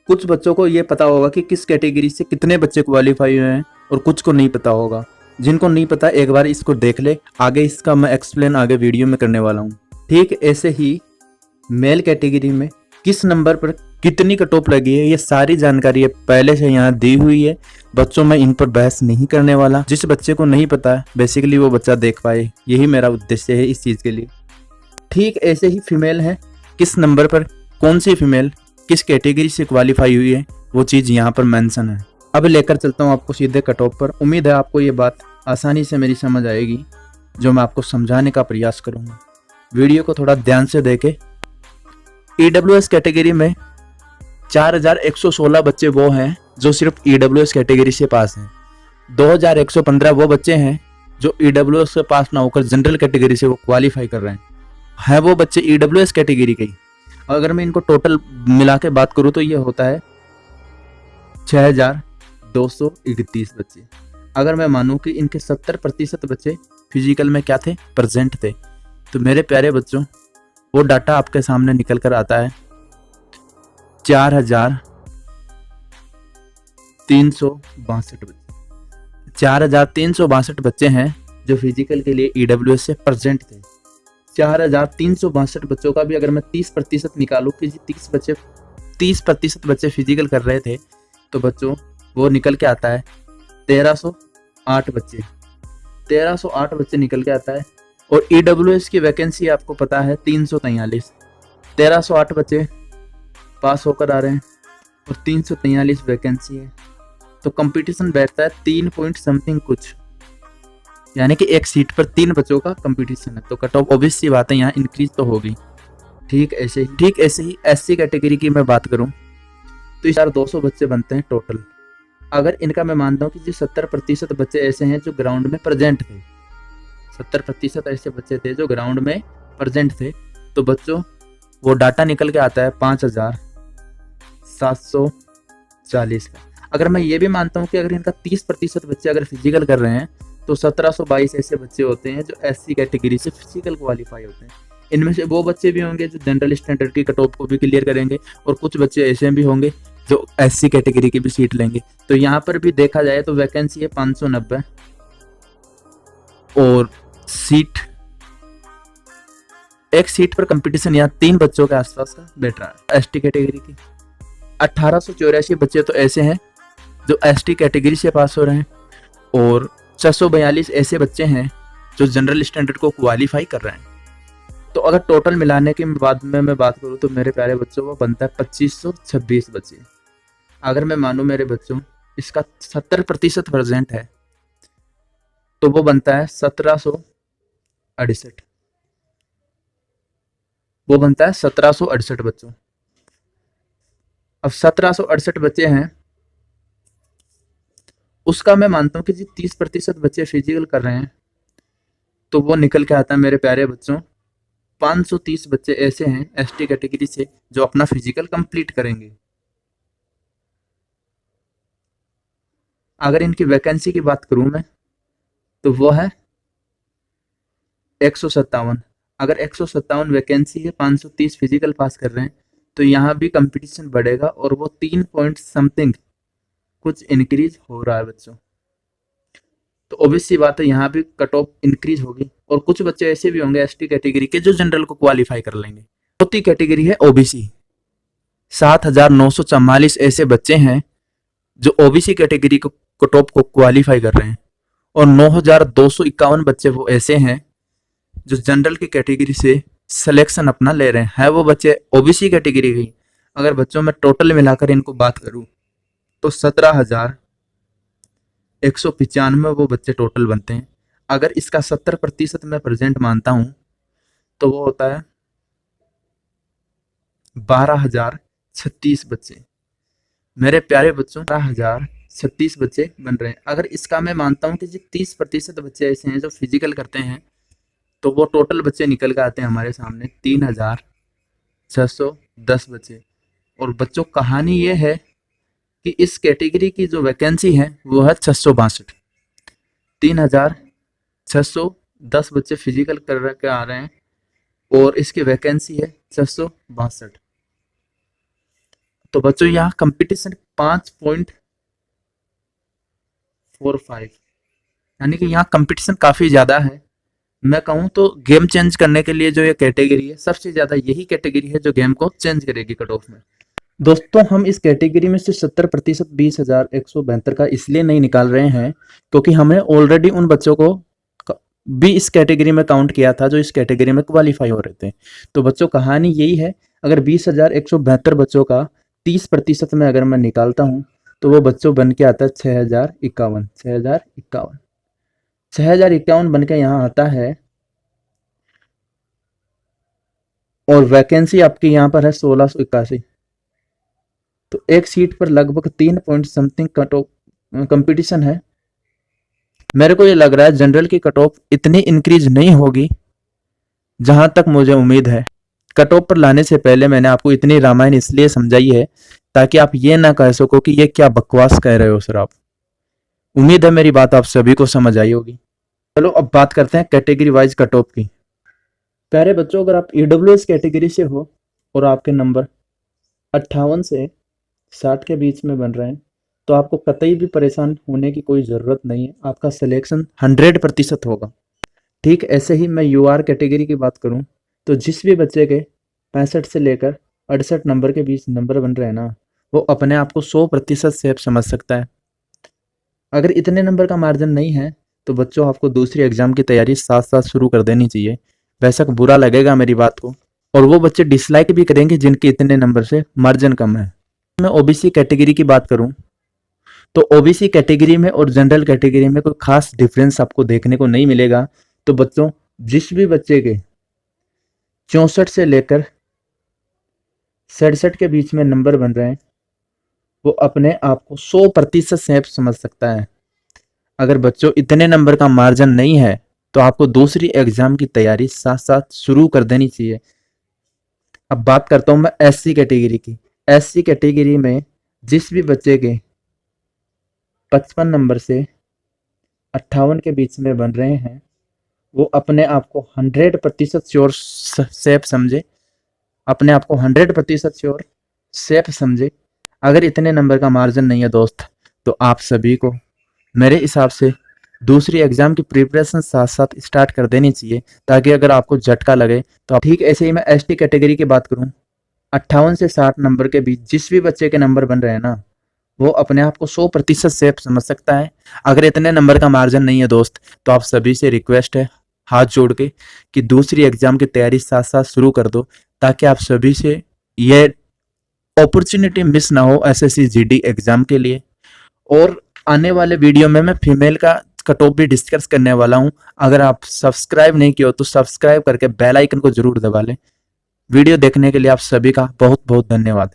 कुछ बच्चों को ये पता होगा कि किस कैटेगरी से कितने बच्चे क्वालिफाई हुए हैं और कुछ को नहीं पता होगा। जिनको नहीं पता एक बार इसको देख ले, आगे इसका मैं एक्सप्लेन आगे वीडियो में करने वाला हूँ। ठीक ऐसे ही मेल कैटेगरी में किस नंबर पर कितनी कट ऑफ लगी है, ये सारी जानकारी है पहले से यहाँ दी हुई है। बच्चों में इन पर बहस नहीं करने वाला। जिस बच्चे को नहीं पता है बेसिकली वो बच्चा देख पाए, यही मेरा उद्देश्य है इस चीज़ के लिए। ठीक ऐसे ही फीमेल है, किस नंबर पर कौन सी फीमेल किस कैटेगरी से क्वालिफाई हुई है वो चीज़ यहाँ पर मेंशन है। अब लेकर चलता हूँ आपको सीधे कट ऑफ पर। उम्मीद है आपको ये बात आसानी से मेरी समझ आएगी जो मैं आपको समझाने का प्रयास करूँगा। वीडियो को थोड़ा ध्यान से देखें। EWS कैटेगरी में 4116 बच्चे वो हैं जो सिर्फ EWS कैटेगरी से पास हैं। 2115 वो बच्चे हैं जो EWS से पास ना होकर जनरल कैटेगरी से वो क्वालिफाई कर रहे हैं वो बच्चे EWS कैटेगरी के ही। अगर मैं इनको टोटल मिला के बात करूँ तो ये होता है 6231 बच्चे। अगर मैं मानूं कि इनके 70% बच्चे फिजिकल में क्या थे, प्रेजेंट थे, तो मेरे प्यारे बच्चों वो डाटा आपके सामने निकल कर आता है 4362 बच्चे। 4362 बच्चे हैं जो फिजिकल के लिए EWS से प्रेजेंट थे। 4362 बच्चों का भी अगर मैं 30% निकालूं कि 30% बच्चे फिजिकल कर रहे थे तो बच्चों वो निकल के आता है 1308 बच्चे। 1308 बच्चे निकल के आता है। और EWS की वैकेंसी आपको पता है 343। 1308 बच्चे पास होकर आ रहे हैं और 343 वैकेंसी है, तो कंपटीशन बैठता है 3 पॉइंट समथिंग कुछ, यानी कि एक सीट पर 3 बच्चों का कंपटीशन है। तो कट ऑफ ऑब्वियस सी बात है यहाँ इंक्रीज तो होगी। ठीक ऐसे ही SC कैटेगरी की मैं बात करूँ तो 200 बच्चे बनते हैं टोटल। अगर इनका मैं मानता हूँ कि जो 70% बच्चे ऐसे हैं जो ग्राउंड में प्रेजेंट थे, 70% ऐसे बच्चे थे जो ग्राउंड में प्रेजेंट थे, तो बच्चों वो डाटा निकल के आता है 5740 का। अगर मैं ये भी मानता हूँ कि अगर इनका 30% बच्चे अगर फिजिकल कर रहे हैं तो 1722 ऐसे बच्चे होते हैं जो SC कैटेगरी से फिजिकल क्वालिफाई होते हैं। इनमें से वो बच्चे भी होंगे जो जनरल स्टैंडर्ड की कट ऑफ को भी क्लियर करेंगे और कुछ बच्चे ऐसे भी होंगे जो SC कैटेगरी की भी सीट लेंगे। तो यहाँ पर भी देखा जाए तो वैकेंसी है 590 और सीट, एक सीट पर कंपटीशन यहाँ 3 बच्चों के आसपास का बैठ रहा है। ST कैटेगरी की 1884 बच्चे तो ऐसे हैं जो ST कैटेगरी से पास हो रहे हैं और 642 ऐसे बच्चे हैं जो जनरल स्टैंडर्ड को क्वालिफाई कर रहे हैं। तो अगर टोटल मिलाने के बाद में मैं बात करूँ तो मेरे प्यारे बच्चों वो बनता है 2526 बच्चे। अगर मैं मानूं मेरे बच्चों इसका 70% प्रेजेंट है तो वो बनता है 1768, वो बनता है 1768 बच्चों। अब 1768 बच्चे हैं, उसका मैं मानता हूं कि जी 30% बच्चे फिजिकल कर रहे हैं तो वो निकल के आता है मेरे प्यारे बच्चों 530 बच्चे ऐसे हैं ST कैटेगरी से जो अपना फिजिकल कंप्लीट करेंगे। अगर इनकी वैकेंसी की बात करूं मैं तो वो है 157। अगर 157 वैकेंसी है, 530 फिजिकल पास कर रहे हैं, तो यहाँ भी कंपटीशन बढ़ेगा और वो 3 पॉइंट समथिंग कुछ इंक्रीज हो रहा है बच्चों। तो ऑब्वियस सी बात है यहाँ भी कट ऑफ इंक्रीज होगी और कुछ बच्चे ऐसे भी होंगे ST कैटेगरी के जो जनरल को क्वालिफाई कर लेंगे। चौथी कैटेगरी है OBC। 7944 ऐसे बच्चे हैं जो OBC कैटेगरी को कट ऑफ को क्वालिफाई कर रहे हैं और 9251 बच्चे वो ऐसे हैं जो जनरल की कैटेगरी से सिलेक्शन अपना ले रहे हैं वो बच्चे OBC कैटेगरी की। अगर बच्चों में टोटल मिलाकर इनको बात करूं तो 17,195 वो बच्चे टोटल बनते हैं। अगर इसका 70% मैं प्रेजेंट मानता हूं तो वो होता है 12,036 बच्चे। मेरे प्यारे बच्चों 12,036 बच्चे बन रहे हैं। अगर इसका मैं मानता हूं कि जी 30% बच्चे ऐसे हैं जो फिजिकल करते हैं तो वो टोटल बच्चे निकल के आते हैं हमारे सामने 3,610 बच्चे। और बच्चों कहानी ये है कि इस कैटेगरी की जो वैकेंसी है वो है 662। 3,610 बच्चे फिजिकल कर के आ रहे हैं और इसकी वैकेंसी है 662। तो बच्चों यहाँ कंपटीशन 5.45, यानी कि यहाँ कंपटीशन काफी ज्यादा है। मैं कहूँ तो गेम चेंज करने के लिए जो ये कैटेगरी है, सबसे ज्यादा यही कैटेगरी है जो गेम को चेंज करेगी कट ऑफ में। दोस्तों हम इस कैटेगरी में से 70% 20,172 का इसलिए नहीं निकाल रहे हैं क्योंकि हमने ऑलरेडी उन बच्चों को भी इस कैटेगरी में काउंट किया था जो इस कैटेगरी में क्वालिफाई हो रहे थे। तो बच्चों कहानी यही है, अगर 20,172 बच्चों का 30% में अगर मैं निकालता हूँ तो वो बच्चों बन के आता है 6,051, 6,051, 6,051 बन के यहाँ आता है। और वैकेंसी आपकी यहाँ पर है 1,681। तो एक सीट पर लगभग 3 point something cut off competition है। मेरे को ये लग रहा है जनरल की कट ऑफ इतनी इंक्रीज नहीं होगी जहां तक मुझे उम्मीद है। कट ऑफ पर लाने से पहले मैंने आपको इतनी रामायण इसलिए समझाई है ताकि आप ये ना कह सको कि ये क्या बकवास कह रहे हो सर आप। उम्मीद है मेरी बात आप सभी को समझ आई होगी। चलो अब बात करते हैं कैटेगरी वाइज कट ऑफ की। प्यारे बच्चों, अगर आप ईडब्ल्यूएस कैटेगरी से हो और आपके नंबर 58 से 60 के बीच में बन रहे हैं तो आपको कतई भी परेशान होने की कोई ज़रूरत नहीं है, आपका सिलेक्शन 100% होगा। ठीक ऐसे ही मैं यूआर कैटेगरी की बात करूं तो जिस भी बच्चे के 65 से लेकर 68 नंबर के बीच नंबर बन रहे हैं ना, वो अपने आप को 100% सेफ समझ सकता है। अगर इतने नंबर का मार्जिन नहीं है तो बच्चों आपको दूसरी एग्जाम की तैयारी साथ साथ शुरू कर देनी चाहिए। बेशक बुरा लगेगा मेरी बात को, और वो बच्चे डिसलाइक भी करेंगे जिनके इतने नंबर से मार्जिन कम है। मैं ओबीसी कैटेगरी की बात करूं तो ओबीसी कैटेगरी में और जनरल कैटेगरी में कोई खास डिफरेंस आपको देखने को नहीं मिलेगा। तो बच्चों जिस भी बच्चे के 64 से लेकर 67 के बीच में नंबर बन रहे हैं वो अपने आप को 100% सेफ समझ सकता है। अगर बच्चों इतने नंबर का मार्जिन नहीं है तो आपको दूसरी एग्जाम की तैयारी साथ साथ शुरू कर देनी चाहिए। अब बात करता हूं मैं एससी कैटेगरी की। एससी कैटेगरी में जिस भी बच्चे के 55 नंबर से 58 के बीच में बन रहे हैं वो अपने आप को 100% श्योर सेफ समझे, अपने आप को 100% श्योर सेफ समझे। अगर इतने नंबर का मार्जिन नहीं है दोस्त तो आप सभी को मेरे हिसाब से दूसरी एग्जाम की प्रिपरेशन साथ साथ स्टार्ट कर देनी चाहिए ताकि अगर आपको झटका लगे तो आप। ठीक ऐसे ही मैं एसटी कैटेगरी की बात करूं, 58 से 60 नंबर के बीच जिस भी बच्चे के नंबर बन रहे हैं ना वो अपने आप को 100% सेफ समझ सकता है। अगर इतने नंबर का मार्जिन नहीं है दोस्त तो आप सभी से रिक्वेस्ट है हाथ जोड़ के कि दूसरी एग्जाम की तैयारी साथ साथ शुरू कर दो ताकि आप सभी से ये अपॉर्चुनिटी मिस ना हो एसएससी जीडी एग्जाम के लिए। और आने वाले वीडियो में मैं फीमेल का कट ऑफ भी डिस्कस करने वाला हूं। अगर आप सब्सक्राइब नहीं किए हो तो सब्सक्राइब करके बेल आइकन को जरूर दबा लें। वीडियो देखने के लिए आप सभी का बहुत बहुत धन्यवाद।